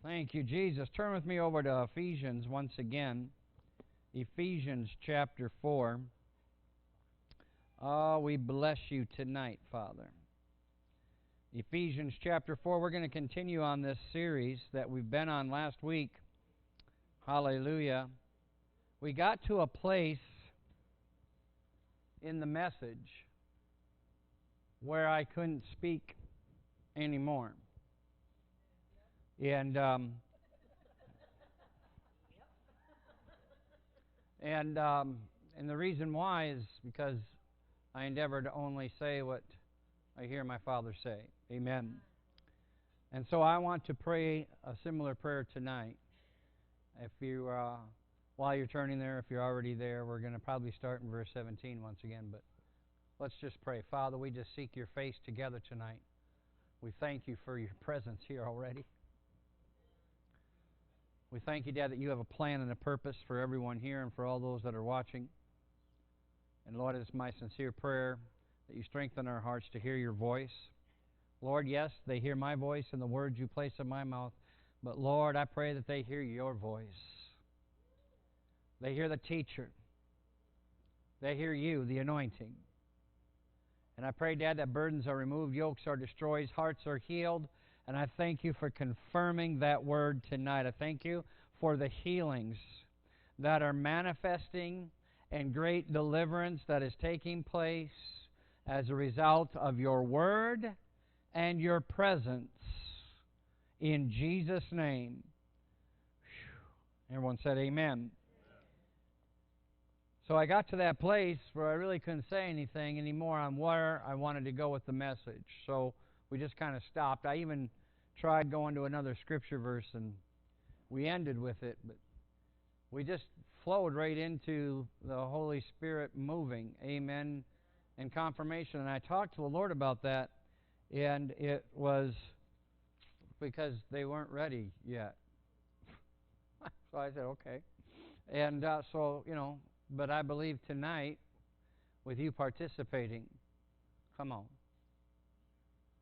Thank you, Jesus. Turn with me over to Ephesians once again. Ephesians chapter 4. Oh, we bless you tonight, Father. Ephesians chapter 4. We're going to continue on this series that we've been on last week. Hallelujah. We got to a place in the message where I couldn't speak anymore. And the reason why is because I endeavor to only say what I hear my Father say. Amen. And so I want to pray a similar prayer tonight. If you, while you're turning there, if you're already there, we're going to probably start in verse 17 once again. But let's just pray. Father, we just seek your face together tonight. We thank you for your presence here already. We thank you, Dad, that you have a plan and a purpose for everyone here and for all those that are watching. And Lord, it's my sincere prayer that you strengthen our hearts to hear your voice. Lord, yes, they hear my voice and the words you place in my mouth. But Lord, I pray that they hear your voice. They hear the teacher. They hear you, the anointing. And I pray, Dad, that burdens are removed, yokes are destroyed, hearts are healed. And I thank you for confirming that word tonight. I thank you for the healings that are manifesting and great deliverance that is taking place as a result of your word and your presence. In Jesus' name. Everyone said amen. So I got to that place where I really couldn't say anything anymore on where I wanted to go with the message. So we just kind of stopped. I even tried going to another scripture verse, and we ended with it. But we just flowed right into the Holy Spirit moving. Amen. And confirmation. And I talked to the Lord about that, and it was because they weren't ready yet. So I said, okay. And so, but I believe tonight, with you participating, come on,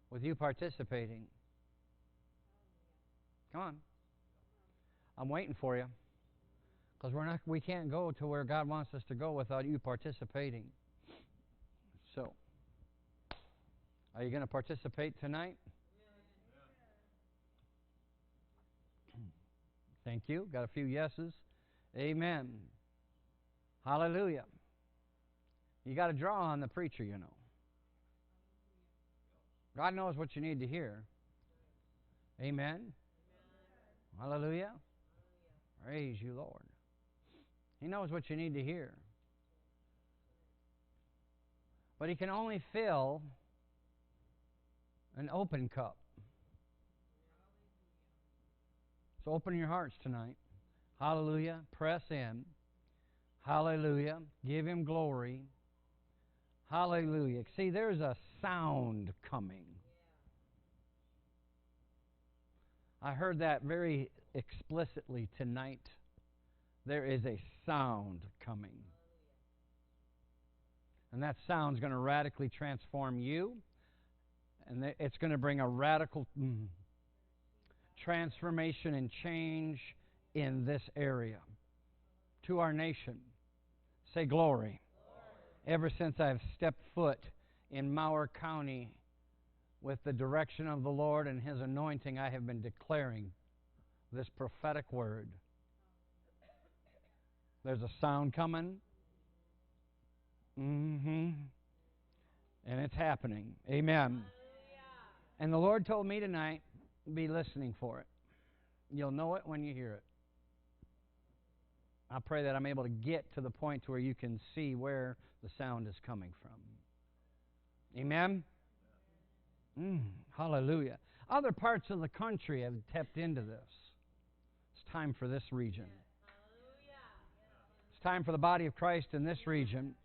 with you participating, come on, I'm waiting for you, because we can't go to where God wants us to go without you participating. So, are you going to participate tonight? Thank you. Got a few yeses. Amen. Hallelujah. You got to draw on the preacher, God knows what you need to hear. Amen. Hallelujah. Praise you, Lord. He knows what you need to hear. But He can only fill an open cup. So open your hearts tonight. Hallelujah. Press in. Hallelujah. Give Him glory. Hallelujah. See, there's a sound coming. I heard that very explicitly tonight. There is a sound coming. And that sound's going to radically transform you. And it's going to bring a radical transformation and change in this area to our nation. Say glory. Ever since I've stepped foot in Mower County with the direction of the Lord and His anointing, I have been declaring this prophetic word. There's a sound coming. And it's happening. Amen. And the Lord told me tonight, be listening for it. You'll know it when you hear it. I pray that I'm able to get to the point to where you can see where the sound is coming from. Amen? Hallelujah. Other parts of the country have tapped into this. It's time for this region. It's time for the body of Christ in this region.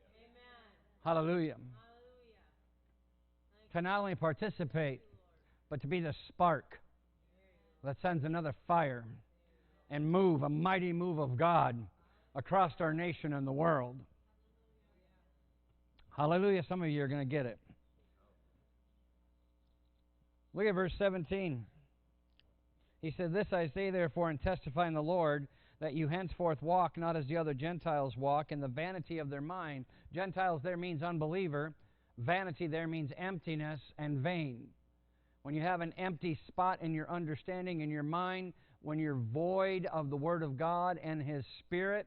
Hallelujah. To not only participate, but to be the spark that sends another fire and move, a mighty move of God across our nation and the world. Hallelujah. Some of you are going to get it. Look at verse 17. He said, "This I say therefore and testify in the Lord, that you henceforth walk not as the other Gentiles walk, in the vanity of their mind." Gentiles there means unbeliever. Vanity there means emptiness and vain. When you have an empty spot in your understanding, in your mind, when you're void of the Word of God and His Spirit,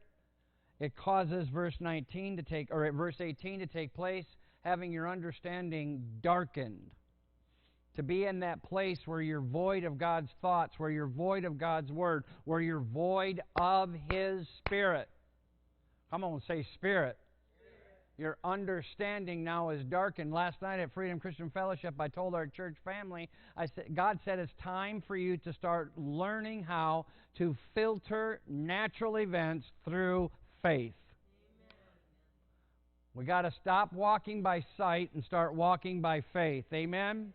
it causes verse 18 to take place, having your understanding darkened. To be in that place where you're void of God's thoughts, where you're void of God's Word, where you're void of His Spirit. Come on, say Spirit. Your understanding now is darkened. Last night at Freedom Christian Fellowship, I told our church family, God said it's time for you to start learning how to filter natural events through faith. We got to stop walking by sight and start walking by faith. Amen?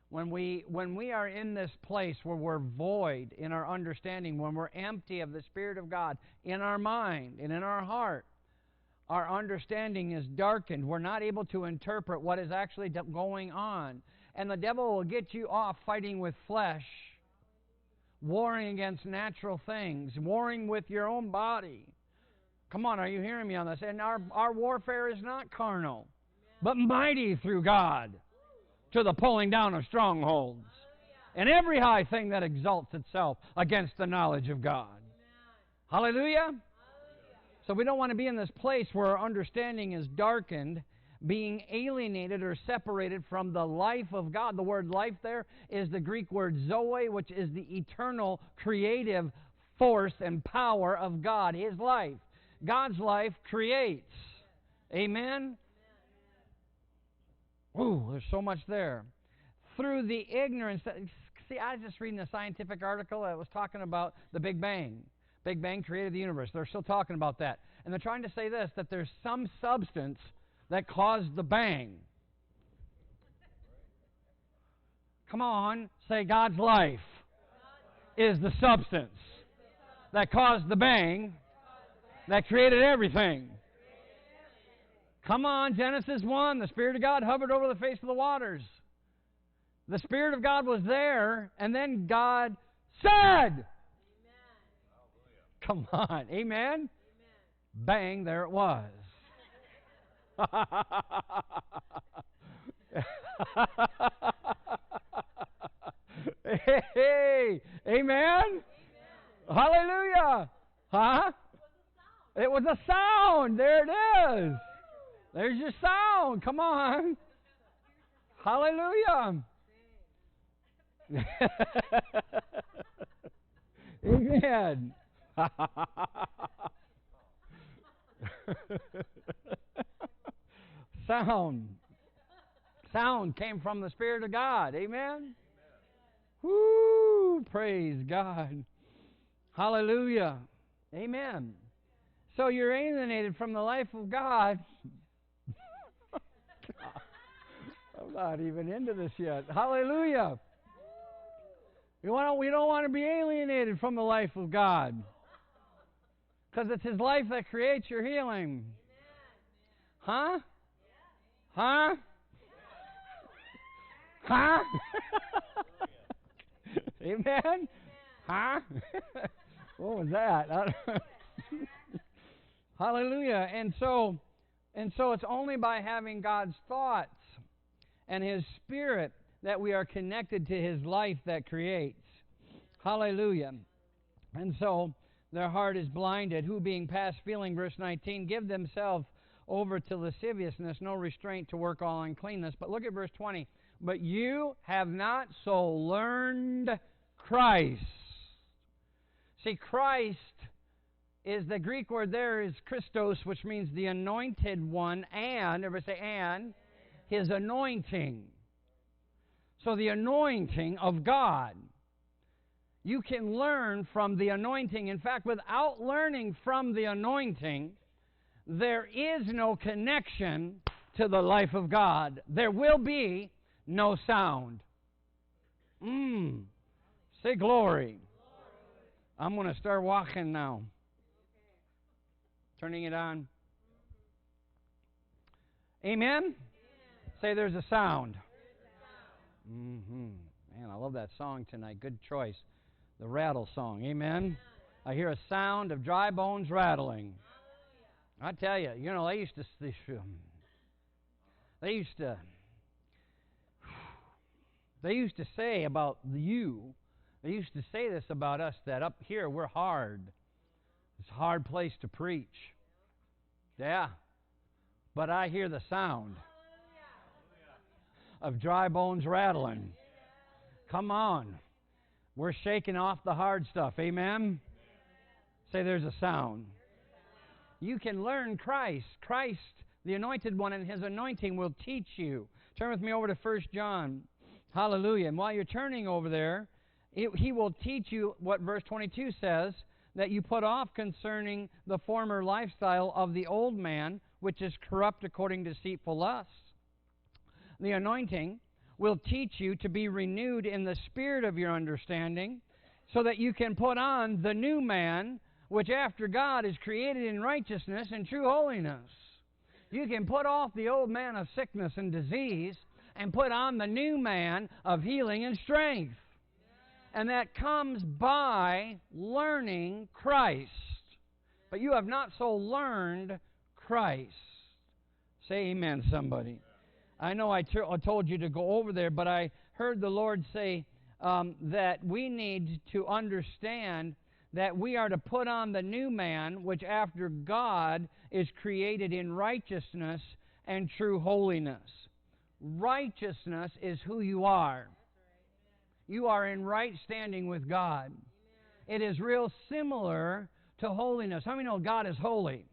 When we are in this place where we're void in our understanding, when we're empty of the Spirit of God in our mind and in our heart, our understanding is darkened. We're not able to interpret what is actually going on. And the devil will get you off fighting with flesh, warring against natural things, warring with your own body. Come on, are you hearing me on this? And our warfare is not carnal, but mighty through God to the pulling down of strongholds and every high thing that exalts itself against the knowledge of God. Hallelujah? So we don't want to be in this place where our understanding is darkened, being alienated or separated from the life of God. The word life there is the Greek word zoe, which is the eternal creative force and power of God, His life. God's life creates. Amen? Ooh, there's so much there. Through the ignorance. See, I was just reading a scientific article that was talking about the Big Bang. Big Bang created the universe. They're still talking about that. And they're trying to say this, that there's some substance that caused the bang. Come on, say God's life is the substance that caused the bang that created everything. Come on, Genesis 1, the Spirit of God hovered over the face of the waters. The Spirit of God was there, and then God said, Amen. Come on, amen? Amen? Bang, there it was. Hey, amen? Amen? Hallelujah. Huh? It was a sound. There it is. There's your sound. Come on. Hallelujah. Amen. Sound came from the Spirit of God. Amen. Woo! Praise God. Hallelujah. Amen. So you're alienated from the life of God. I'm not even into this yet. Hallelujah. We don't want to be alienated from the life of God. Because it's His life that creates your healing. Huh? Huh? Huh? Amen? Huh? What was that? Hallelujah. And so it's only by having God's thoughts and His Spirit that we are connected to His life that creates. Hallelujah. And so their heart is blinded, who being past feeling, verse 19, give themselves over to lasciviousness, no restraint to work all uncleanness. But look at verse 20. But you have not so learned Christ. See, Christ is the Greek word there is Christos, which means the anointed one, and, everybody say, and, His anointing. So the anointing of God. You can learn from the anointing. In fact, without learning from the anointing, there is no connection to the life of God. There will be no sound. Say glory. I'm going to start walking now. Turning it on. Amen? Say there's a sound. Man, I love that song tonight. Good choice. The rattle song. Amen? I hear a sound of dry bones rattling. I tell you, they used to say about you, they used to say this about us, that up here we're hard. It's a hard place to preach. Yeah. But I hear the sound of dry bones rattling. Come on. We're shaking off the hard stuff. Amen? Say there's a sound. You can learn Christ. Christ, the Anointed One, and His anointing will teach you. Turn with me over to 1 John. Hallelujah. And while you're turning over there, He will teach you what verse 22 says, that you put off concerning the former lifestyle of the old man, which is corrupt according to deceitful lusts. The anointing will teach you to be renewed in the spirit of your understanding, so that you can put on the new man, which after God is created in righteousness and true holiness. You can put off the old man of sickness and disease and put on the new man of healing and strength. And that comes by learning Christ. But you have not so learned Christ. Say amen, somebody. I know I told you to go over there, but I heard the Lord say that we need to understand that we are to put on the new man, which after God is created in righteousness and true holiness. Righteousness is who you are. You are in right standing with God. It is real similar to holiness. How many know God is holy?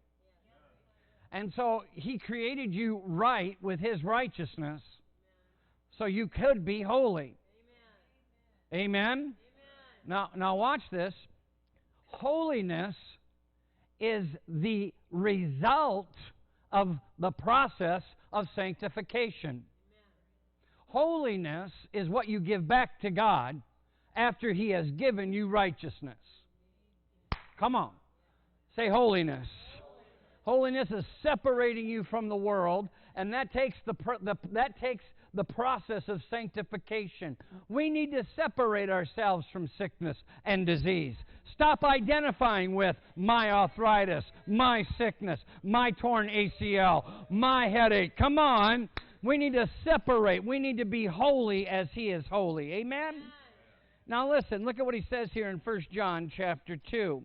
And so He created you right with His righteousness, so you could be holy. Amen? Now watch this. Holiness is the result of the process of sanctification. Holiness is what you give back to God after He has given you righteousness. Come on. Say holiness. Holiness is separating you from the world, and that takes the process of sanctification. We need to separate ourselves from sickness and disease. Stop identifying with my arthritis, my sickness, my torn ACL, my headache. Come on. We need to separate. We need to be holy as He is holy. Amen? Now listen, look at what he says here in 1 John chapter 2.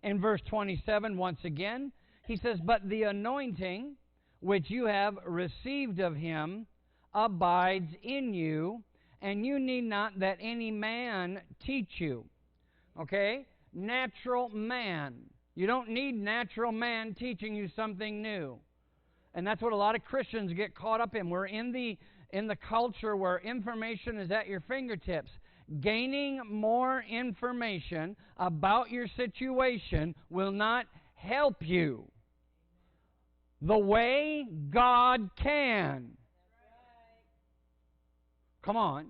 In verse 27, once again, he says, "But the anointing which you have received of Him abides in you, and you need not that any man teach you." Okay? Natural man. You don't need natural man teaching you something new. And that's what a lot of Christians get caught up in. We're in the culture where information is at your fingertips. Gaining more information about your situation will not help you the way God can. Come on.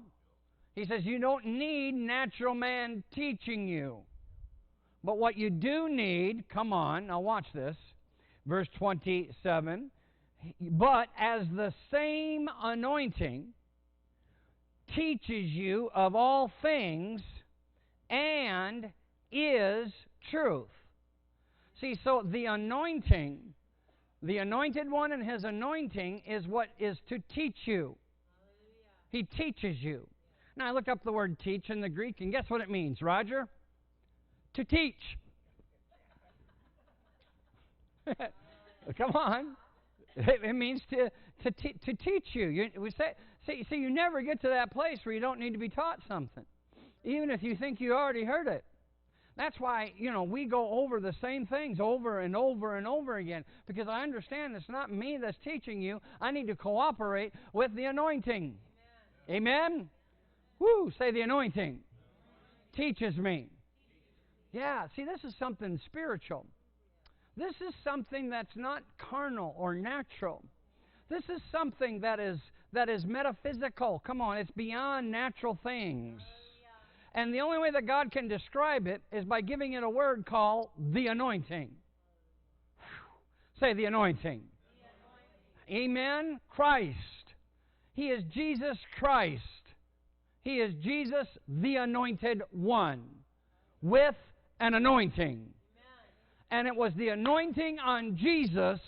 He says you don't need natural man teaching you. But what you do need, come on, now watch this. Verse 27, "But as the same anointing teaches you of all things and is truth." See, so the anointing, the Anointed One and His anointing is what is to teach you. He teaches you. Now, I looked up the word teach in the Greek, and guess what it means, Roger? To teach. Come on. It means to teach you. You never get to that place where you don't need to be taught something, even if you think you already heard it. That's why, we go over the same things over and over and over again, because I understand it's not me that's teaching you. I need to cooperate with the anointing. Amen? Woo! Say the anointing teaches me. Yeah, see, this is something spiritual. This is something that's not carnal or natural. This is something that is metaphysical. Come on, it's beyond natural things. And the only way that God can describe it is by giving it a word called the anointing. Say the anointing. Amen? Christ. He is Jesus Christ. He is Jesus, the Anointed One, with an anointing. And it was the anointing on Jesus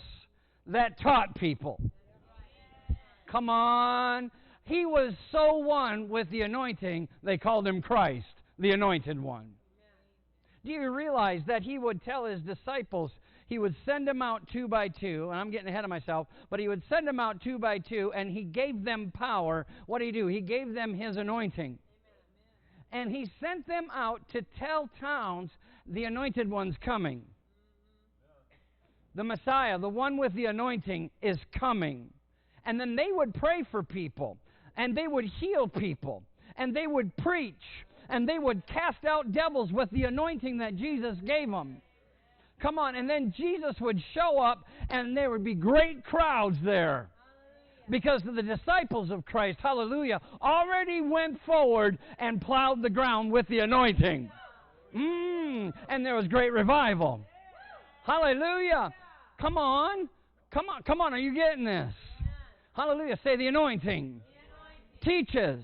that taught people. Come on. He was so one with the anointing, they called him Christ, the Anointed One. Do you realize that he would tell his disciples, he would send them out 2 by 2, and I'm getting ahead of myself, but he would send them out 2 by 2, and he gave them power. What did he do? He gave them his anointing. And he sent them out to tell towns, the Anointed One's coming. The Messiah, the one with the anointing, is coming. And then they would pray for people, and they would heal people, and they would preach, and they would cast out devils with the anointing that Jesus gave them. Come on, and then Jesus would show up, and there would be great crowds there. Because the disciples of Christ, hallelujah, already went forward and plowed the ground with the anointing. And there was great revival. Hallelujah. Come on. Come on. Come on. Are you getting this? Hallelujah. Say the anointing. Teaches.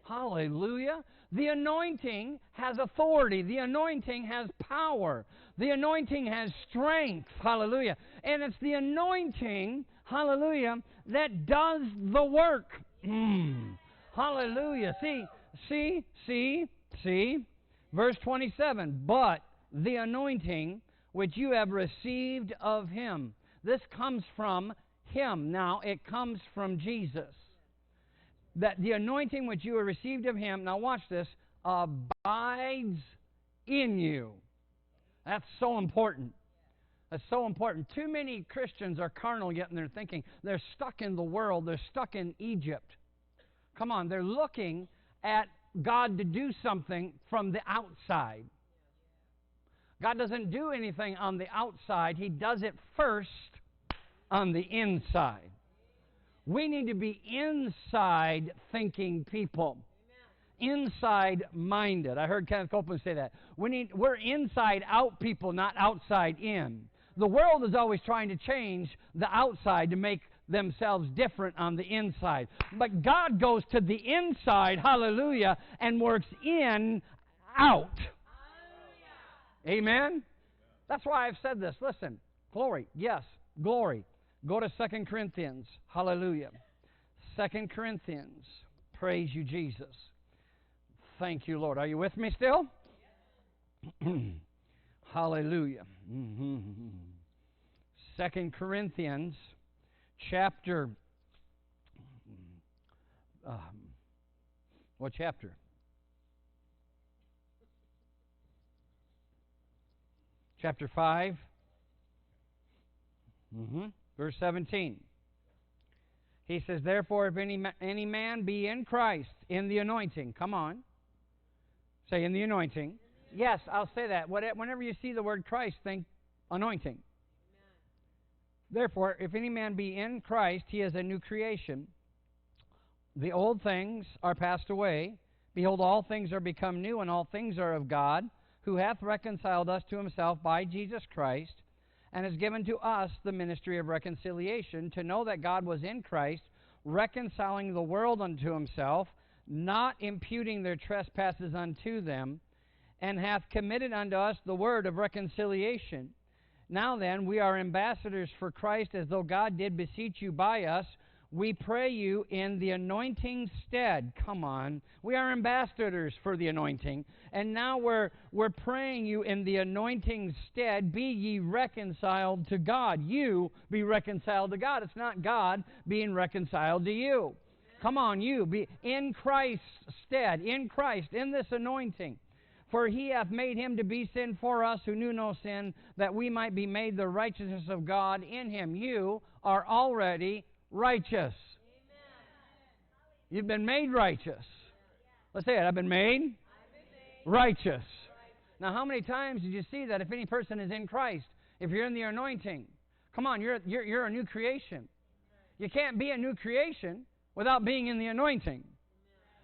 Hallelujah. The anointing has authority. The anointing has power. The anointing has strength. Hallelujah. And it's the anointing, hallelujah, that does the work. Hallelujah. See. Verse 27. But the anointing which you have received of him. This comes from him. Now, it comes from Jesus. That the anointing which you have received of him, now watch this, abides in you. That's so important. That's so important. Too many Christians are carnal yet in their thinking. They're stuck in the world. They're stuck in Egypt. Come on, they're looking at God to do something from the outside. God doesn't do anything on the outside. He does it first on the inside. We need to be inside thinking people. Inside minded. I heard Kenneth Copeland say that. We're inside out people, not outside in. The world is always trying to change the outside to make themselves different on the inside. But God goes to the inside, hallelujah, and works in, out. Amen? That's why I've said this. Listen, glory, yes, glory. Go to 2 Corinthians, hallelujah. 2 Corinthians, praise you, Jesus. Thank you, Lord. Are you with me still? Hallelujah. 2 Corinthians chapter, what chapter? Chapter 5, verse 17. He says, therefore, if any man be in Christ, in the anointing, come on. Say, in the anointing. Yes, I'll say that. Whenever you see the word Christ, think anointing. Amen. Therefore, if any man be in Christ, he is a new creation. The old things are passed away. Behold, all things are become new, and all things are of God, who hath reconciled us to himself by Jesus Christ, and has given to us the ministry of reconciliation, to know that God was in Christ, reconciling the world unto himself, not imputing their trespasses unto them, and hath committed unto us the word of reconciliation. Now then, we are ambassadors for Christ, as though God did beseech you by us. We pray you in the anointing stead. Come on. We are ambassadors for the anointing. And now we're praying you in the anointing stead, be ye reconciled to God. You be reconciled to God. It's not God being reconciled to you. Come on, you be in Christ's stead, in Christ, in this anointing. For he hath made him to be sin for us who knew no sin, that we might be made the righteousness of God in him. You are already righteous. Amen. You've been made righteous. Let's say it. I've been made righteous. Now, how many times did you see that if any person is in Christ, if you're in the anointing, come on, you're a new creation. You can't be a new creation without being in the anointing.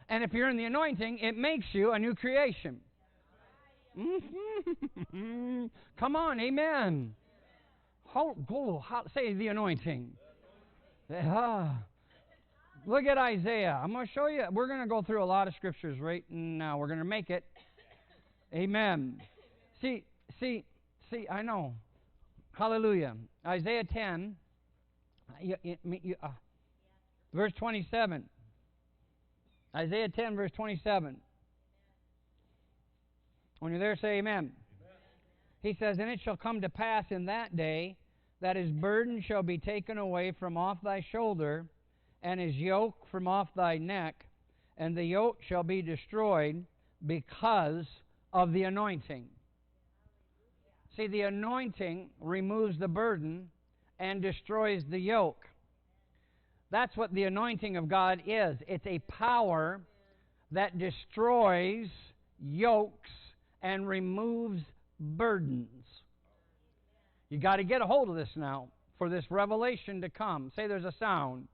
And if you're in the anointing, it makes you a new creation. Come on, amen. Say the anointing. Look at Isaiah. I'm going to show you. We're going to go through a lot of scriptures right now. We're going to make it. Amen. See, I know. Hallelujah. Isaiah 10, verse 27. Isaiah 10, verse 27. When you're there, say amen. He says, "And it shall come to pass in that day that his burden shall be taken away from off thy shoulder, and his yoke from off thy neck, and the yoke shall be destroyed because of the anointing." See, the anointing removes the burden and destroys the yoke. That's what the anointing of God is. It's a power that destroys yokes and removes burdens. You got to get a hold of this now for this revelation to come. Say there's a sound.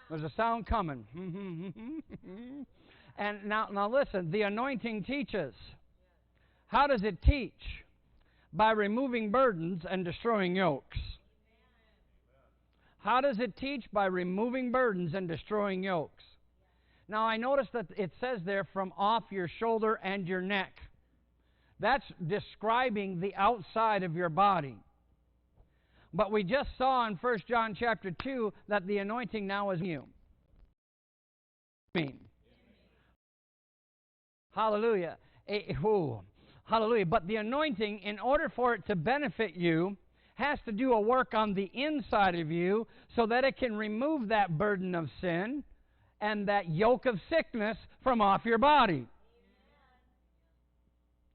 There's a sound coming. And now listen, the anointing teaches. How does it teach? By removing burdens and destroying yokes. How does it teach? By removing burdens and destroying yokes. Now I notice that it says there from off your shoulder and your neck. That's describing the outside of your body. But we just saw in 1 John chapter 2 that the anointing now is in you. Hallelujah. Hallelujah. But the anointing, in order for it to benefit you, has to do a work on the inside of you so that it can remove that burden of sin and that yoke of sickness from off your body.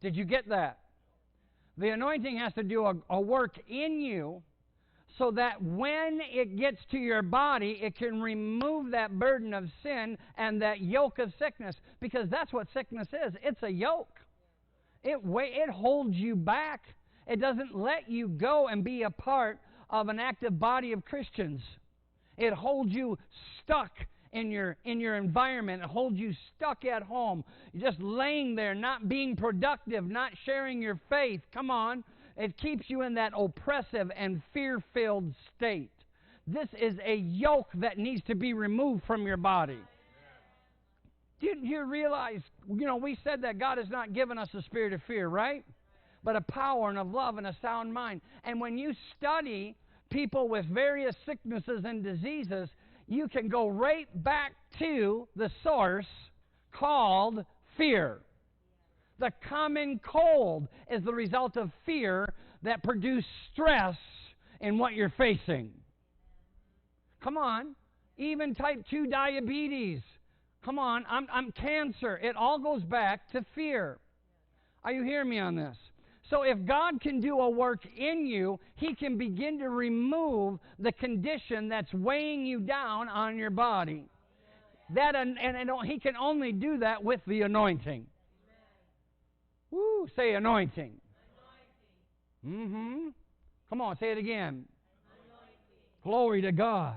Did you get that? The anointing has to do a work in you so that when it gets to your body, it can remove that burden of sin and that yoke of sickness, because that's what sickness is. It's a yoke. It holds you back. It doesn't let you go and be a part of an active body of Christians. It holds you stuck in your environment. It holds you stuck at home. You're just laying there, not being productive, not sharing your faith. Come on. It keeps you in that oppressive and fear-filled state. This is a yoke that needs to be removed from your body. Didn't you realize, we said that God has not given us a spirit of fear, right? But a power and of love and a sound mind. And when you study people with various sicknesses and diseases, you can go right back to the source called fear. The common cold is the result of fear that produced stress in what you're facing. Come on. Even type 2 diabetes. Come on. I'm cancer. It all goes back to fear. Are you hearing me on this? So if God can do a work in you, He can begin to remove the condition that's weighing you down on your body. He can only do that with the anointing. Woo, say anointing. Come on, say it again. Glory to God.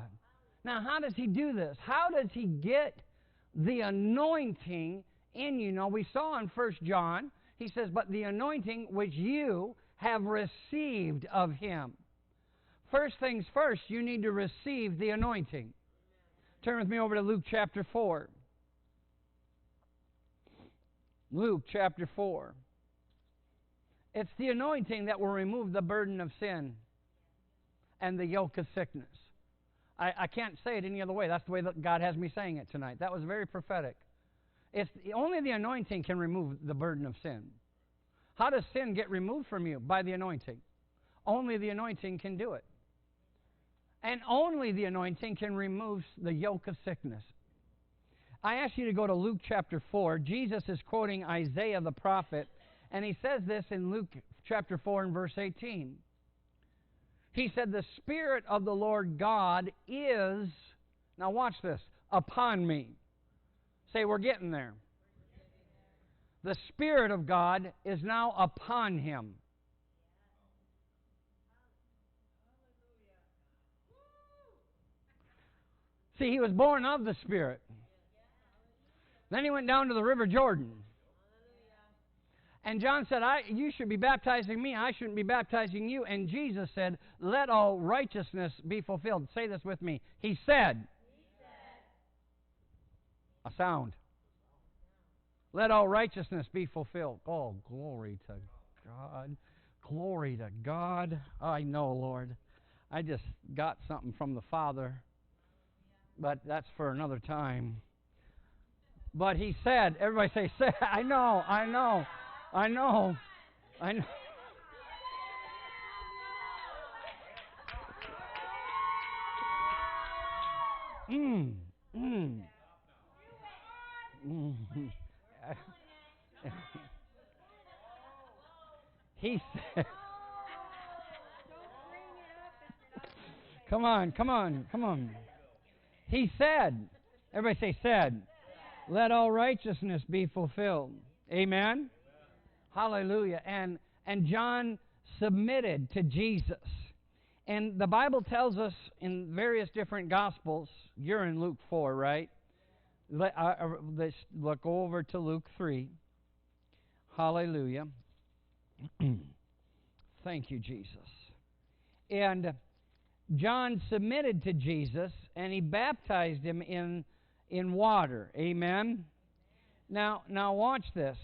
Now, how does He do this? How does He get the anointing in you? Now, we saw in 1 John, he says, but the anointing which you have received of Him. First things first, you need to receive the anointing. Turn with me over to Luke chapter 4. Luke chapter 4. It's the anointing that will remove the burden of sin and the yoke of sickness. I can't say it any other way. That's the way that God has me saying it tonight. That was very prophetic. Only the anointing can remove the burden of sin. How does sin get removed from you? By the anointing. Only the anointing can do it. And only the anointing can remove the yoke of sickness. I ask you to go to Luke chapter 4. Jesus is quoting Isaiah the prophet, and he says this in Luke chapter 4 and verse 18. He said, the Spirit of the Lord God is, now watch this, upon me. Say, we're getting there. The Spirit of God is now upon him. See, he was born of the Spirit. Then he went down to the River Jordan. And John said, you should be baptizing me. I shouldn't be baptizing you. And Jesus said, let all righteousness be fulfilled. Say this with me. He said, A sound. Let all righteousness be fulfilled. Oh, glory to God. Glory to God. I know, Lord. I just got something from the Father, but that's for another time. But he said, everybody say, I know, I know, I know, I know. He said, come on, come on, come on. He said, everybody say said, let all righteousness be fulfilled. Amen? Hallelujah. And John submitted to Jesus. And the Bible tells us in various different Gospels, you're in Luke 4, right? Let's look over to Luke 3. Hallelujah. Thank you, Jesus. And John submitted to Jesus, and he baptized him in water. Amen? Now watch this.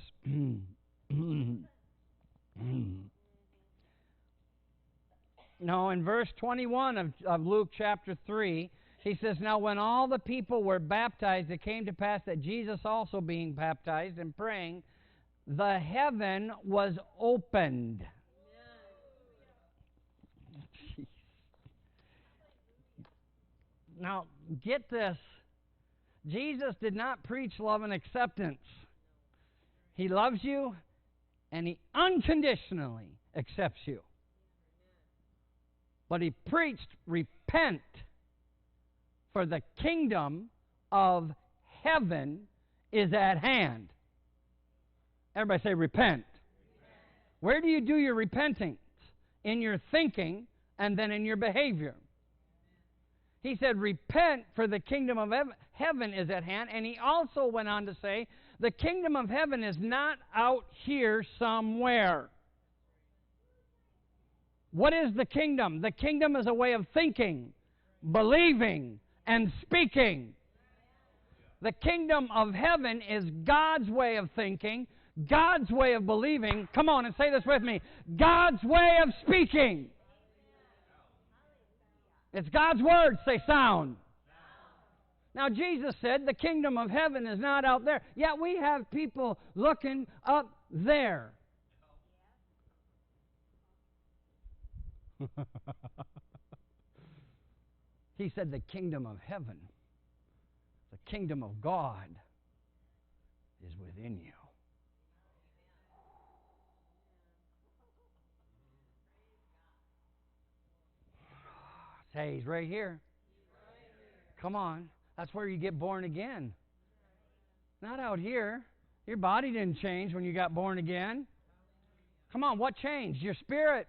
Now, in verse 21 of Luke chapter 3, he says, now when all the people were baptized, it came to pass that Jesus also being baptized and praying, the heaven was opened. Jeez. Now, get this. Jesus did not preach love and acceptance. He loves you, and he unconditionally accepts you. But he preached, repent, for the kingdom of heaven is at hand. Everybody say, repent. Where do you do your repenting? In your thinking and then in your behavior. He said, repent, for the kingdom of heaven is at hand. And he also went on to say, the kingdom of heaven is not out here somewhere. What is the kingdom? The kingdom is a way of thinking, believing, and speaking. The kingdom of heaven is God's way of thinking, God's way of believing. Come on and say this with me. God's way of speaking. It's God's word. Say sound. Now, Jesus said the kingdom of heaven is not out there. Yet we have people looking up there. He said the kingdom of heaven, the kingdom of God, is within you. Say, he's right here. Come on. That's where you get born again. Not out here. Your body didn't change when you got born again. Come on, what changed? Your spirit.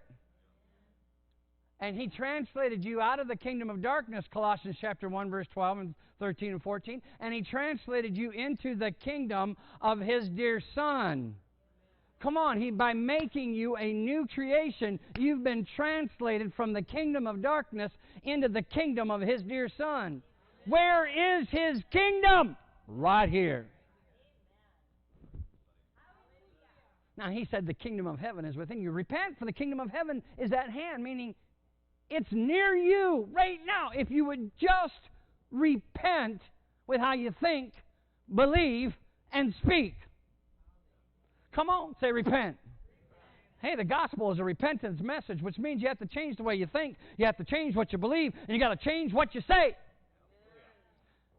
And he translated you out of the kingdom of darkness, Colossians chapter 1, verse 12 and 13 and 14. And he translated you into the kingdom of his dear Son. Come on, by making you a new creation, you've been translated from the kingdom of darkness into the kingdom of his dear Son. Where is his kingdom? Right here. Now, he said the kingdom of heaven is within you. Repent, for the kingdom of heaven is at hand, meaning it's near you right now. If you would just repent with how you think, believe, and speak. Come on, say repent. Hey, the gospel is a repentance message, which means you have to change the way you think, you have to change what you believe, and you got to change what you say.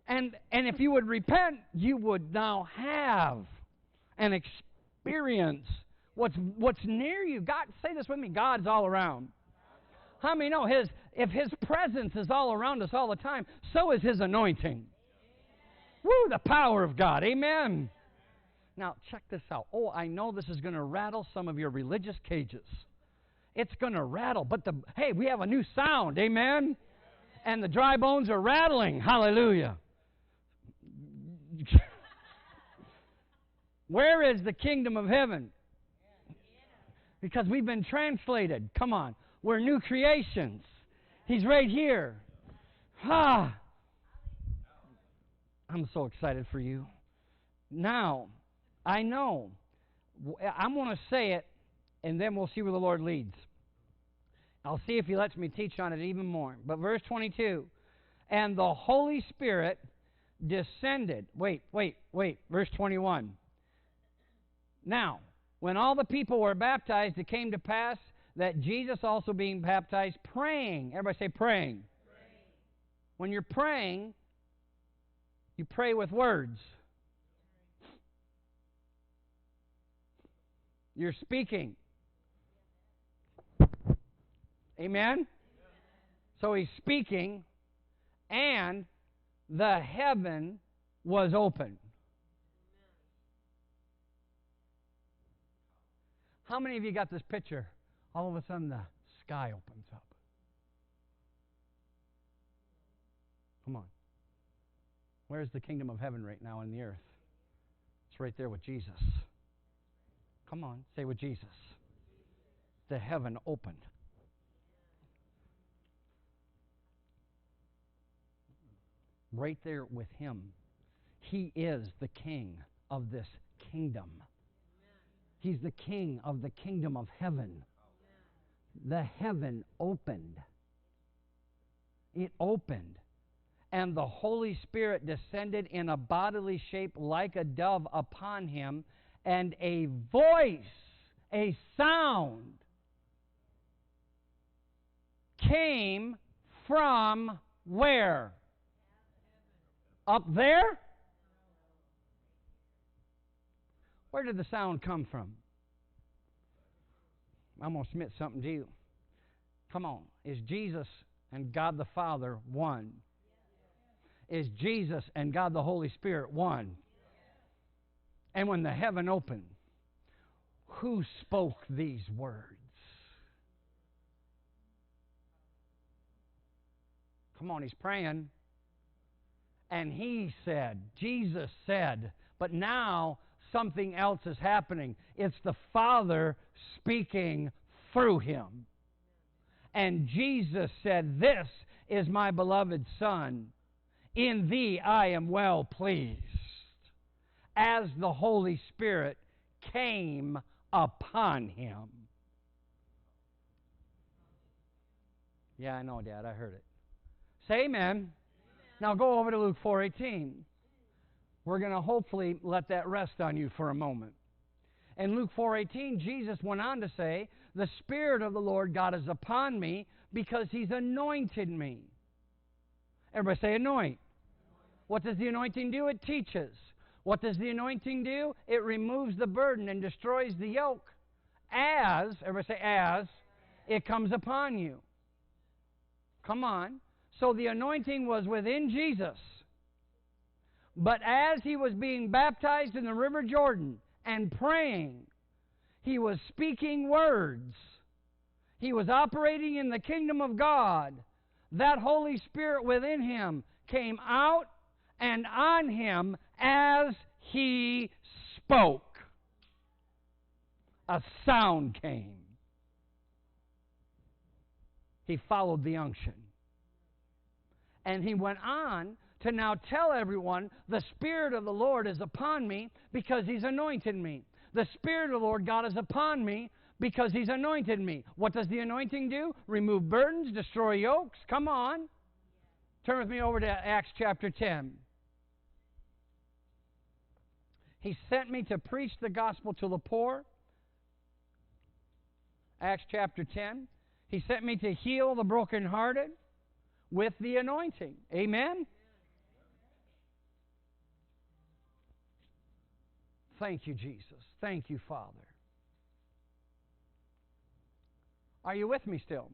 And if you would repent, you would now have an experience what's near you. God, say this with me, God's all around. How many know if his presence is all around us all the time, so is his anointing. Woo, the power of God. Amen. Now, check this out. Oh, I know this is going to rattle some of your religious cages. It's going to rattle. But hey, we have a new sound. Amen? And the dry bones are rattling. Hallelujah. Where is the kingdom of heaven? Because we've been translated. Come on. We're new creations. He's right here. I'm I'm so excited for you. Now, I know. I'm going to say it, and then we'll see where the Lord leads. I'll see if He lets me teach on it even more. But verse 22, and the Holy Spirit descended. Wait. Verse 21. Now, when all the people were baptized, it came to pass that Jesus also being baptized, praying. Everybody say praying. When you're praying, you pray with words. You're speaking. Amen? So he's speaking, and the heaven was open. How many of you got this picture? All of a sudden the sky opens up. Come on. Where's the kingdom of heaven right now in the earth? It's right there with Jesus. Come on, say with Jesus. The heaven opened. Right there with Him. He is the king of this kingdom. He's the king of the kingdom of heaven. The heaven opened. It opened. And the Holy Spirit descended in a bodily shape like a dove upon Him, and a voice, a sound, came from where? Up there? Where did the sound come from? I'm going to submit something to you. Come on. Is Jesus and God the Father one? Is Jesus and God the Holy Spirit one? And when the heaven opened, who spoke these words? Come on, he's praying. And he said, Jesus said, but now something else is happening. It's the Father speaking through him. And Jesus said, this is my beloved Son. In thee I am well pleased. As the Holy Spirit came upon him. Yeah, I know, Dad. I heard it. Say amen. Now go over to Luke 4:18. We're going to hopefully let that rest on you for a moment. In Luke 4:18, Jesus went on to say, the Spirit of the Lord God is upon me because He's anointed me. Everybody say anoint. What does the anointing do? It teaches. What does the anointing do? It removes the burden and destroys the yoke. As, everybody say as, it comes upon you. Come on. So the anointing was within Jesus. But as he was being baptized in the River Jordan and praying, he was speaking words. He was operating in the kingdom of God. That Holy Spirit within him came out and on him as he spoke. A sound came. He followed the unction. And he went on to now tell everyone, the Spirit of the Lord is upon me because He's anointed me. The Spirit of the Lord God is upon me because He's anointed me. What does the anointing do? Remove burdens, destroy yokes. Come on. Turn with me over to Acts chapter 10. He sent me to preach the gospel to the poor. Acts chapter 10. He sent me to heal the brokenhearted with the anointing. Amen? Thank you, Jesus. Thank you, Father. Are you with me still?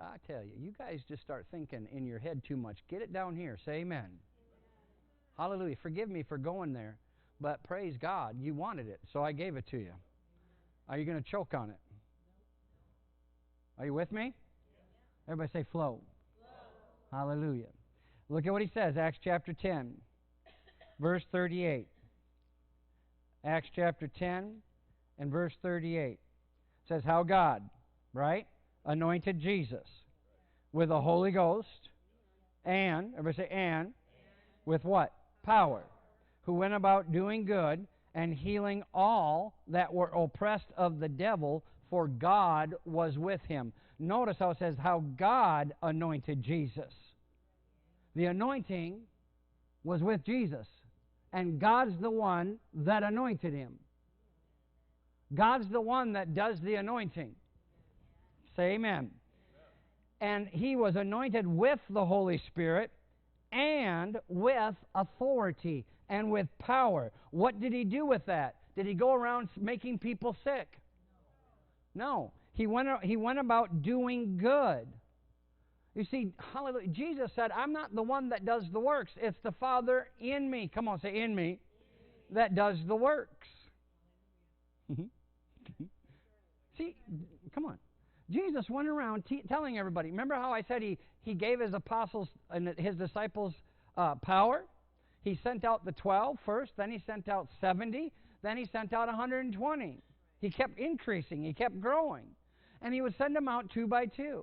I tell you, you guys just start thinking in your head too much. Get it down here. Say amen. Hallelujah. Forgive me for going there, but praise God, you wanted it, so I gave it to you. Are you going to choke on it? Are you with me? Everybody say flow. Hallelujah. Look at what he says, Acts chapter 10, verse 38. Acts chapter 10 and verse 38. It says how God, right, anointed Jesus with the Holy Ghost And, everybody say, and, with what? Power. Who went about doing good and healing all that were oppressed of the devil, for God was with him. Notice how it says how God anointed Jesus. The anointing was with Jesus, and God's the one that anointed him. God's the one that does the anointing. Say amen. And he was anointed with the Holy Spirit and with authority and with power. What did he do with that? Did he go around making people sick? No. He went about doing good. You see, hallelujah, Jesus said, I'm not the one that does the works. It's the Father in me. Come on, say in me. That does the works. See, come on. Jesus went around telling everybody. Remember how I said he gave his apostles and his disciples power? He sent out the 12 first, then he sent out 70, then he sent out 120. He kept increasing, he kept growing. And he would send them out 2 by 2.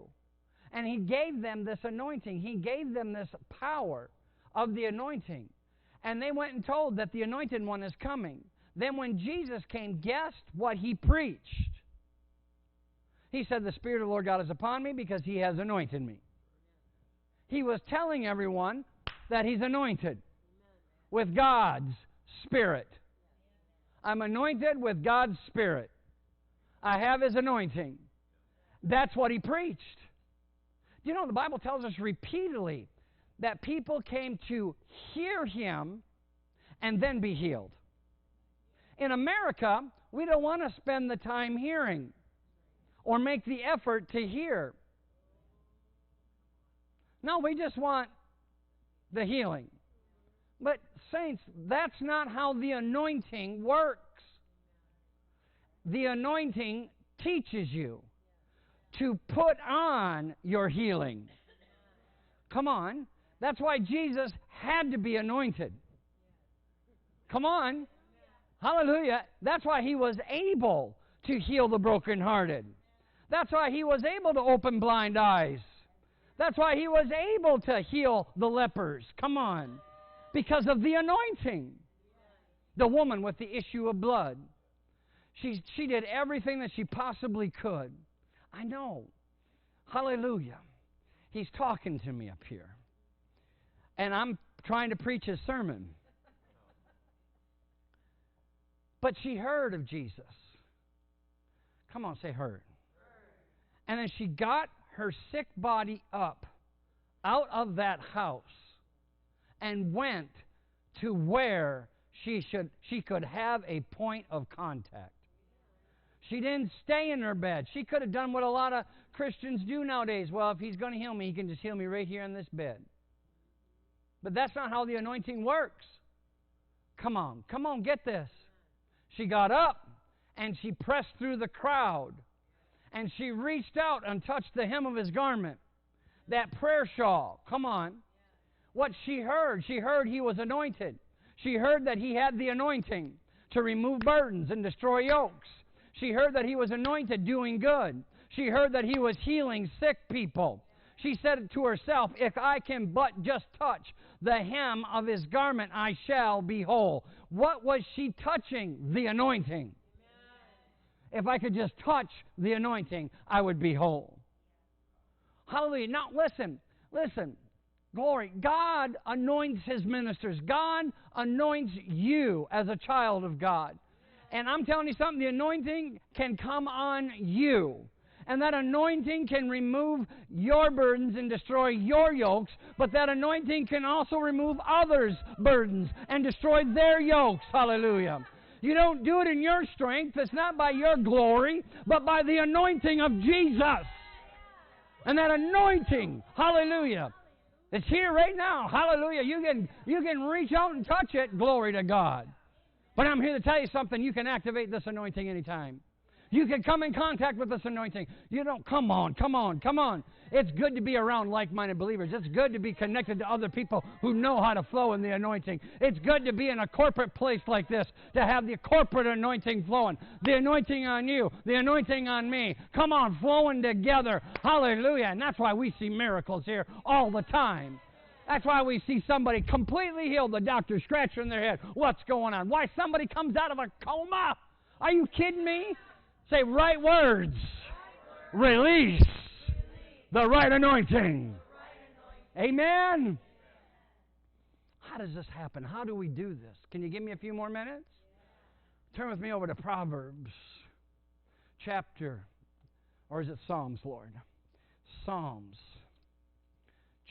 And he gave them this anointing. He gave them this power of the anointing. And they went and told that the anointed one is coming. Then when Jesus came, guess what he preached? He said, the Spirit of the Lord God is upon me because he has anointed me. He was telling everyone that he's anointed with God's Spirit. I'm anointed with God's Spirit. I have his anointing. That's what he preached. You know, the Bible tells us repeatedly that people came to hear him and then be healed. In America, we don't want to spend the time hearing or make the effort to hear. No, we just want the healing. But saints, that's not how the anointing works. The anointing teaches you to put on your healing. Come on. That's why Jesus had to be anointed. Come on. Hallelujah. That's why he was able to heal the brokenhearted. That's why he was able to open blind eyes. That's why he was able to heal the lepers. Come on. Because of the anointing. The woman with the issue of blood. She did everything that she possibly could. I know. Hallelujah. He's talking to me up here. And I'm trying to preach his sermon. But she heard of Jesus. Come on, say heard. And then she got her sick body up out of that house and went to where she could have a point of contact. She didn't stay in her bed. She could have done what a lot of Christians do nowadays. Well, if he's going to heal me, he can just heal me right here in this bed. But that's not how the anointing works. Come on, get this. She got up and she pressed through the crowd and she reached out and touched the hem of his garment. That prayer shawl, come on. What she heard he was anointed. She heard that he had the anointing to remove burdens and destroy yokes. She heard that he was anointed doing good. She heard that he was healing sick people. She said to herself, if I can but just touch the hem of his garment, I shall be whole. What was she touching? The anointing. If I could just touch the anointing, I would be whole. Hallelujah. Now listen. Glory. God anoints his ministers. God anoints you as a child of God. And I'm telling you something, the anointing can come on you. And that anointing can remove your burdens and destroy your yokes. But that anointing can also remove others' burdens and destroy their yokes. Hallelujah. You don't do it in your strength. It's not by your glory, but by the anointing of Jesus. And that anointing, hallelujah, it's here right now. Hallelujah. You can reach out and touch it. Glory to God. But I'm here to tell you something. You can activate this anointing anytime. You can come in contact with this anointing. You don't, come on. It's good to be around like-minded believers. It's good to be connected to other people who know how to flow in the anointing. It's good to be in a corporate place like this, to have the corporate anointing flowing. The anointing on you, the anointing on me. Come on, flowing together. Hallelujah. And that's why we see miracles here all the time. That's why we see somebody completely healed, the doctor scratching their head. What's going on? Why somebody comes out of a coma? Are you kidding me? Say right words. Release the right anointing. Amen. How does this happen? How do we do this? Can you give me a few more minutes? Turn with me over to Proverbs chapter, or is it Psalms, Lord? Psalms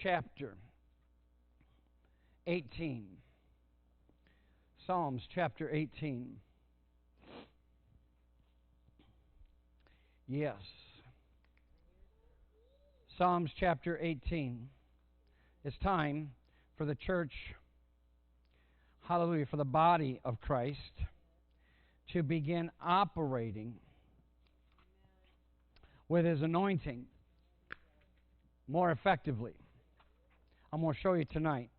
chapter 18. Psalms chapter 18. Yes. Psalms chapter 18. It's time for the church, hallelujah, for the body of Christ to begin operating with His anointing more effectively. I'm going to show you tonight,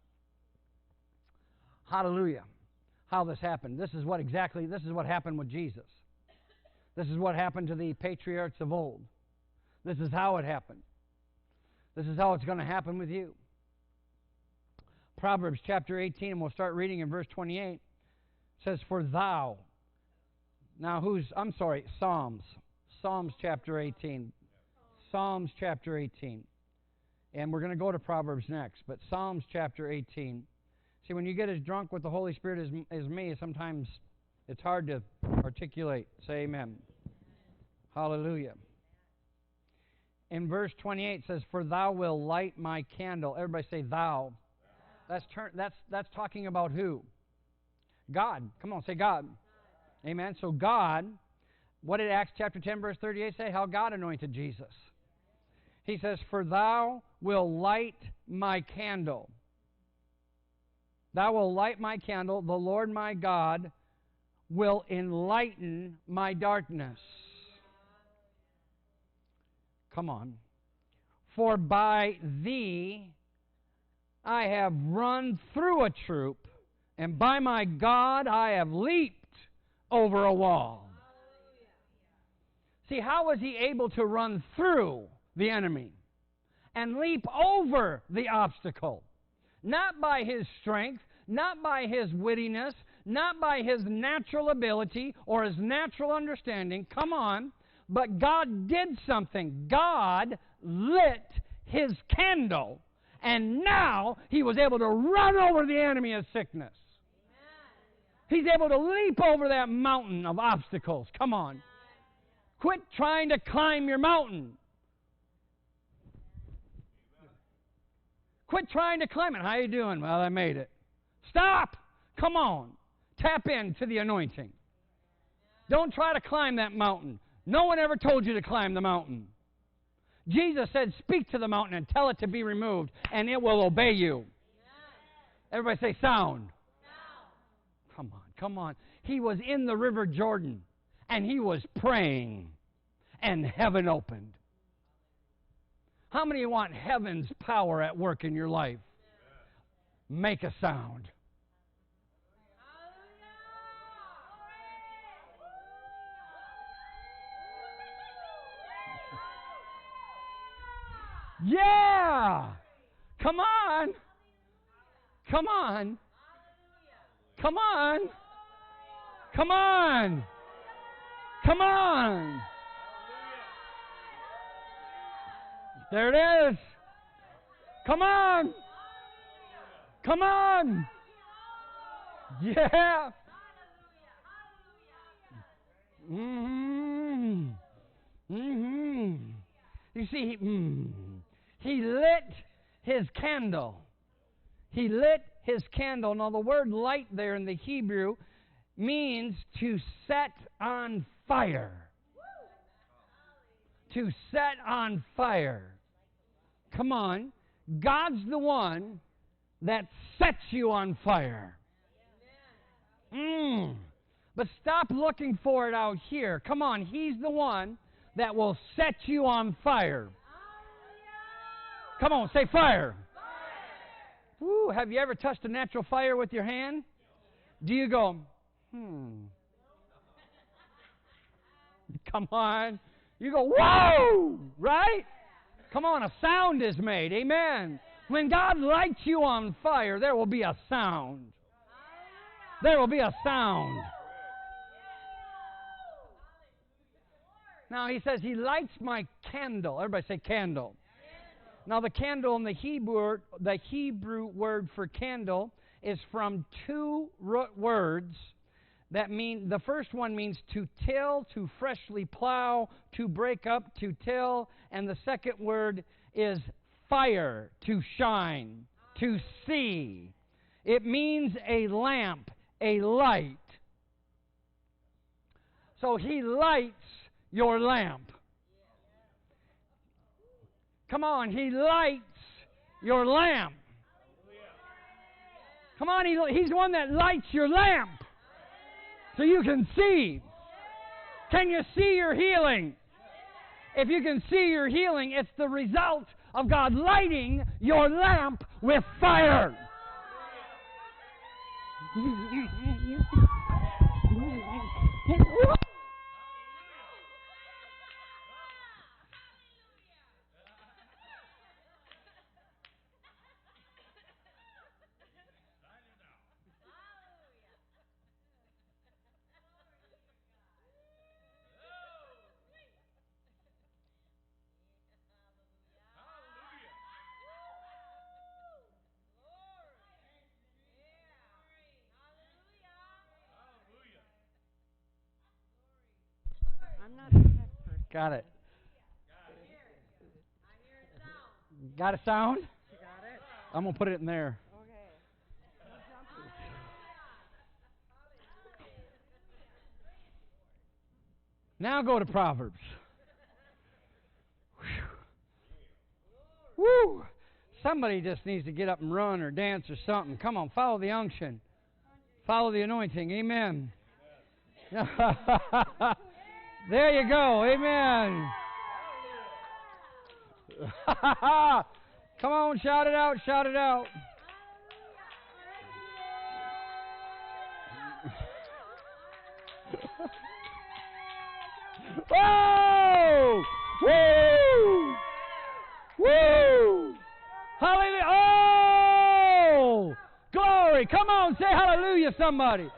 hallelujah, how this happened. This is what happened with Jesus. This is what happened to the patriarchs of old. This is how it happened. This is how it's going to happen with you. Proverbs chapter 18, and we'll start reading in verse 28, says, for thou. Now Psalms. Psalms chapter 18. Psalms chapter 18. And we're going to go to Proverbs next, but Psalms chapter 18. See, when you get as drunk with the Holy Spirit as me, sometimes it's hard to articulate. Say amen. Hallelujah. In verse 28 it says, for thou will light my candle. Everybody say thou. That's talking about who? God. Come on, say God. Amen. So God, what did Acts chapter 10 verse 38 say? How God anointed Jesus. He says, for thou will light my candle. Thou will light my candle. The Lord my God will enlighten my darkness. Come on. For by thee I have run through a troop, and by my God I have leaped over a wall. See, how was he able to run through the enemy and leap over the obstacle? Not by his strength, not by his wittiness, not by his natural ability or his natural understanding. Come on. But God did something. God lit his candle. And now he was able to run over the enemy of sickness. Amen. He's able to leap over that mountain of obstacles. Come on. Quit trying to climb your mountain. Quit trying to climb it. How you doing? Well, I made it. Stop. Come on. Tap into the anointing. Don't try to climb that mountain. No one ever told you to climb the mountain. Jesus said, speak to the mountain and tell it to be removed, and it will obey you. Everybody say sound. Come on, come on. He was in the river Jordan, and he was praying, and heaven opened. How many want heaven's power at work in your life? Make a sound. Yeah! Come on! Come on! Come on! Come on! Come on! There it is! Come on! Come on! Yeah! Mm-hmm. Mm-hmm. You see, he lit his candle. He lit his candle. Now, the word light there in the Hebrew means to set on fire. To set on fire. Come on. God's the one that sets you on fire. But stop looking for it out here. Come on. He's the one that will set you on fire. Come on, say fire. Woo, have you ever touched a natural fire with your hand? Do you go, Come on. You go, whoa! Right? Come on, a sound is made. Amen. When God lights you on fire, there will be a sound. There will be a sound. Now he says he lights my candle. Everybody say candle. Now the candle in the Hebrew word for candle is from two root words that mean, the first one means to till, to freshly plow, to break up, to till, and the second word is fire, to shine, to see. It means a lamp, a light. So he lights your lamp. Come on, he lights your lamp. Come on, he's the one that lights your lamp so you can see. Can you see your healing? If you can see your healing, it's the result of God lighting your lamp with fire. Got it. Got a sound? You got it? I'm going to put it in there. Okay. Now go to Proverbs. Woo! Somebody just needs to get up and run or dance or something. Come on, follow the unction. Follow the anointing. Amen. There you go. Amen. Come on, shout it out, shout it out. Whoa! Woo! Woo! Hallelujah! Oh! Glory! Come on, say hallelujah, somebody.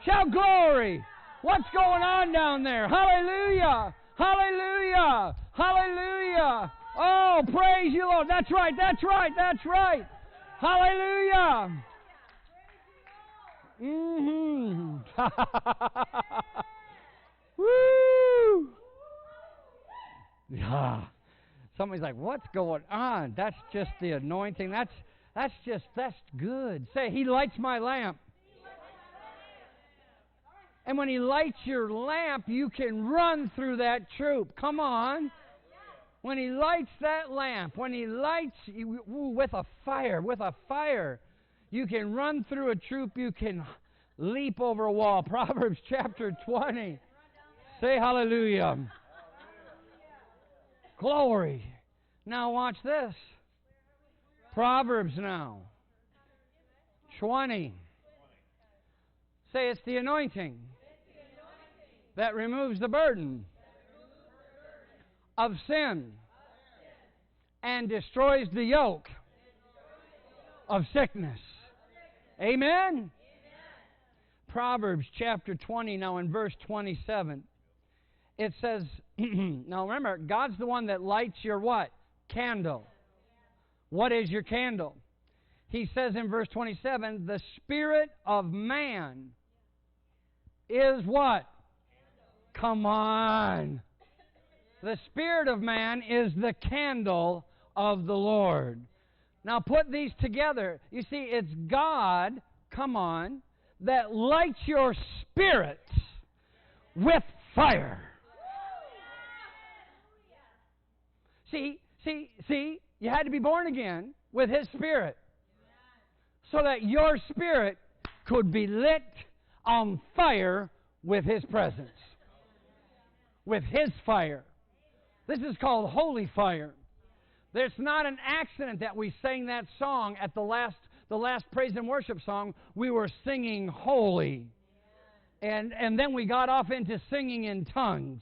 Shout glory. What's going on down there? Hallelujah! Hallelujah! Hallelujah! Oh, praise you, Lord. That's right, that's right, that's right. Hallelujah! Mm-hmm. Woo! Yeah. Somebody's like, what's going on? That's just the anointing. That's good. Say, he lights my lamp. And when he lights your lamp, you can run through that troop. Come on. When he lights that lamp, when he lights you with a fire, you can run through a troop, you can leap over a wall. Proverbs chapter 20. Say hallelujah. Glory. Now watch this. Proverbs now. 20. Say it's the anointing that removes the burden of sin and destroys the yoke of sickness. Amen? Proverbs chapter 20, now in verse 27. It says, now remember, God's the one that lights your what? Candle. What is your candle? He says in verse 27, the spirit of man is what? Come on. The spirit of man is the candle of the Lord. Now put these together. You see, it's God, come on, that lights your spirit with fire. See, you had to be born again with His Spirit so that your spirit could be lit on fire with His presence, with His fire. This is called holy fire. There's not an accident that we sang that song at the last praise and worship song. We were singing holy. And then we got off into singing in tongues.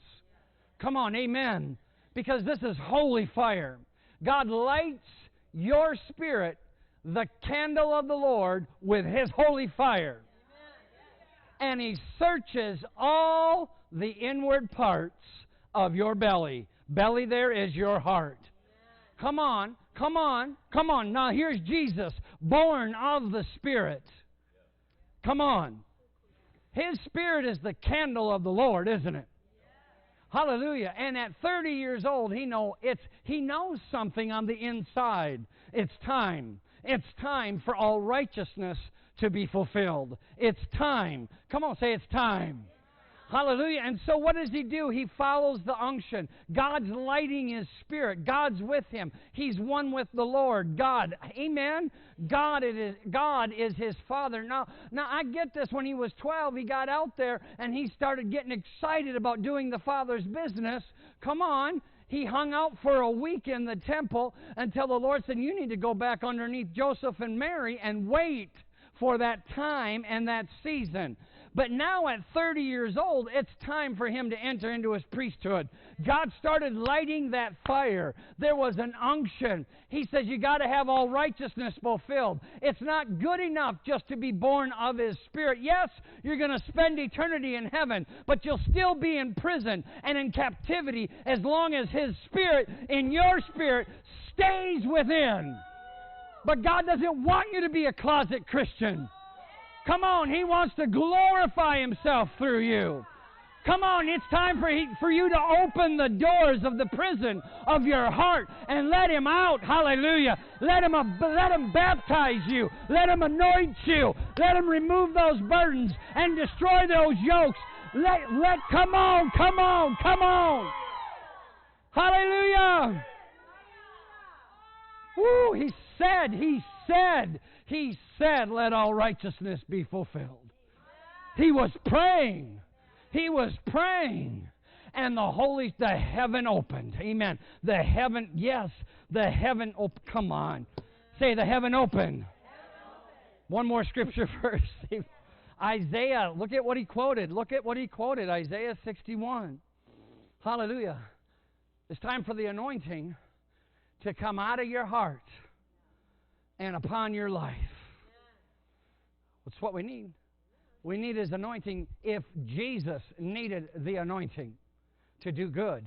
Come on, amen. Because this is holy fire. God lights your spirit the candle of the Lord with His holy fire. And He searches all the inward parts of your belly. Belly there is your heart. Come on, come on, come on. Now here's Jesus, born of the Spirit. Come on. His Spirit is the candle of the Lord, isn't it? Hallelujah. And at 30 years old, he knows something on the inside. It's time. It's time for all righteousness to be fulfilled. It's time. Come on, say it's time. Hallelujah. And so what does he do? He follows the unction. God's lighting his spirit. God's with him. He's one with the Lord. God. Amen? God is his Father. Now I get this. When he was 12, he got out there and he started getting excited about doing the Father's business. Come on. He hung out for a week in the temple until the Lord said, you need to go back underneath Joseph and Mary and wait for that time and that season. But now at 30 years old, it's time for him to enter into his priesthood. God started lighting that fire. There was an unction. He says you got to have all righteousness fulfilled. It's not good enough just to be born of his Spirit. Yes, you're going to spend eternity in heaven, but you'll still be in prison and in captivity as long as his Spirit in your spirit stays within. But God doesn't want you to be a closet Christian. Come on, he wants to glorify himself through you. Come on, it's time for you to open the doors of the prison of your heart and let him out. Hallelujah. Let him baptize you. Let him anoint you. Let him remove those burdens and destroy those yokes. Come on. Hallelujah. Woo, he said, let all righteousness be fulfilled. He was praying. And the heaven opened. Amen. The heaven opened. Come on. Say the heaven opened. One more scripture verse. Isaiah, look at what he quoted. Isaiah 61. Hallelujah. It's time for the anointing to come out of your heart and upon your life. That's what we need. We need his anointing. If Jesus needed the anointing to do good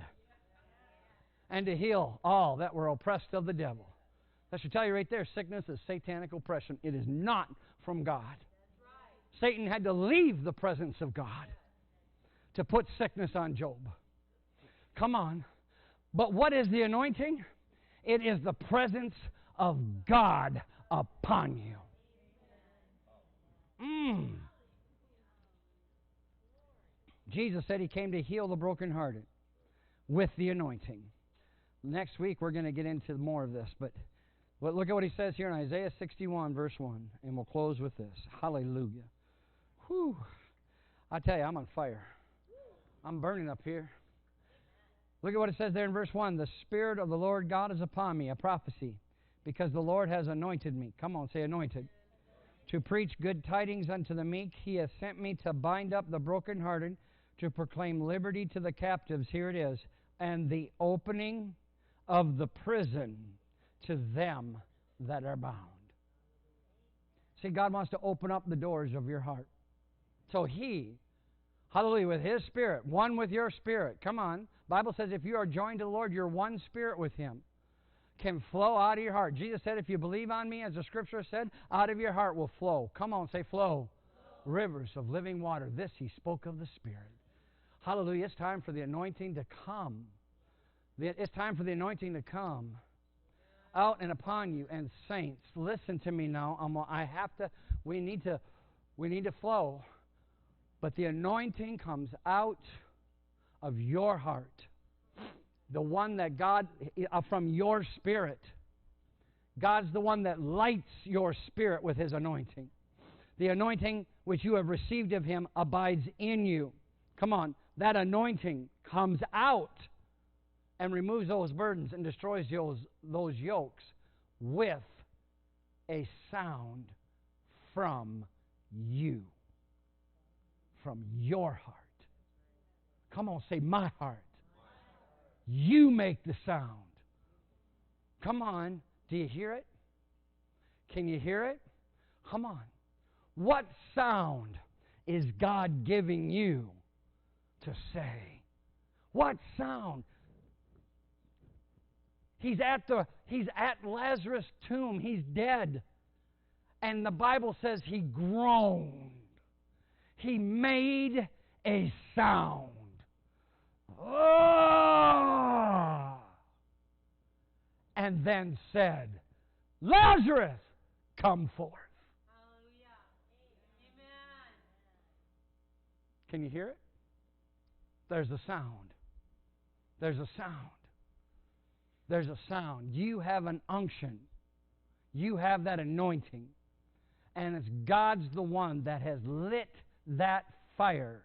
and to heal all that were oppressed of the devil, that should tell you right there, sickness is satanic oppression. It is not from God. Satan had to leave the presence of God to put sickness on Job. Come on. But what is the anointing? It is the presence of God upon you. Jesus said he came to heal the brokenhearted with the anointing. Next week we're going to get into more of this, but look at what he says here in Isaiah 61, verse 1, and we'll close with this. Hallelujah. Whew. I tell you, I'm on fire. I'm burning up here. Look at what it says there in verse 1. The Spirit of the Lord God is upon me, a prophecy, because the Lord has anointed me. Come on, say anointed. To preach good tidings unto the meek. He has sent me to bind up the brokenhearted, to proclaim liberty to the captives. Here it is. And the opening of the prison to them that are bound. See, God wants to open up the doors of your heart. So he, hallelujah, with his Spirit, one with your spirit. Come on. Bible says if you are joined to the Lord, you're one spirit with him. Can flow out of your heart. Jesus said, if you believe on me, as the scripture said, out of your heart will flow. Come on, say flow. Rivers of living water. This he spoke of the Spirit. Hallelujah. It's time for the anointing to come. It's time for the anointing to come out and upon you. And saints, listen to me now. We need to flow. But the anointing comes out of your heart. The one that God, from your spirit. God's the one that lights your spirit with his anointing. The anointing which you have received of him abides in you. Come on. That anointing comes out and removes those burdens and destroys those yokes with a sound from you. From your heart. Come on, say my heart. You make the sound. Come on. Do you hear it? Can you hear it? Come on. What sound is God giving you to say? What sound? He's at Lazarus' tomb. He's dead. And the Bible says he groaned. He made a sound. Oh! And then said, Lazarus, come forth. Hallelujah. Amen. Can you hear it? There's a sound. There's a sound. There's a sound. You have an unction. You have that anointing. And it's God's the one that has lit that fire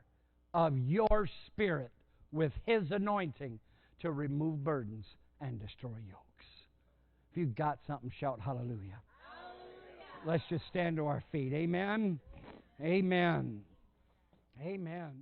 of your spirit with His anointing to remove burdens and destroy yokes. If you've got something, shout hallelujah. Hallelujah. Let's just stand to our feet. Amen. Amen. Amen.